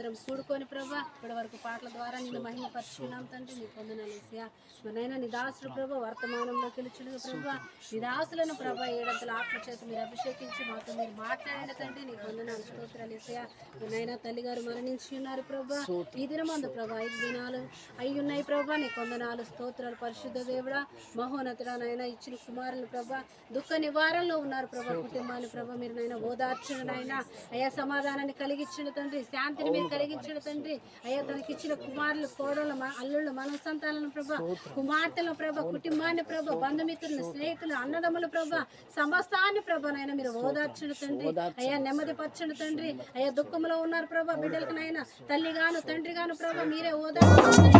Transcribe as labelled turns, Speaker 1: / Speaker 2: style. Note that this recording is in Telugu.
Speaker 1: కూడుకొని ప్రభా ఇప్పటి వరకు పాటల ద్వారా నిన్ను మహిమపరుచుకున్నాం తండ్రి. నీ పొందనలేసియా మరైనా నీ దాసుడు ప్రభా వర్తమానంలో గెలుచుడుగా ప్రభా నీ దాసులను ప్రభా ఏడంతల ఆత్మ చేత మీరు అభిషేకించి మాతో మీరు మాట్లాడిన తండ్రి. నీ పొందనాలు స్తోత్రాలేసియా. నైనా తల్లిగారు మరణించి ఉన్నారు ప్రభా. ఈ దినమందు ప్రభా 5 దినాలు అయి ఉన్నాయి ప్రభా. నీ పొందనాలు స్తోత్రాలు. పరిశుద్ధ దేవుడా మహోన్నతుడా నైనా ఇచ్చిన కుమారులు ప్రభా దుఃఖ నివారణలో ఉన్నారు ప్రభా. కుటుంబాన్ని ప్రభా మీరు నైనా ఓదార్చిన నైనా అయా సమాధానాన్ని కలిగించిన తండ్రి. శాంతిని మీరు కలిగించిన తండ్రి. అయ్యా తనకి ఇచ్చిన కుమారులు కోడళ్ళు అల్లుళ్ళు మన సంతానం ప్రభా కుమార్తెల ప్రభా కుటుంబాన్ని ప్రభా బంధుమిత్రులు స్నేహితులు అన్నదమ్ములు ప్రభా సమస్తాన్ని ప్రభా నైనా మీరు ఓదార్చిన తండ్రి. అయ్యా నెమ్మది పరచని తండ్రి. అయ్యా దుఃఖంలో ఉన్నారు ప్రభా బిడ్డలకు నైనా తల్లి గాను తండ్రి గాను ప్రభా మీరే ఓదార్చండి.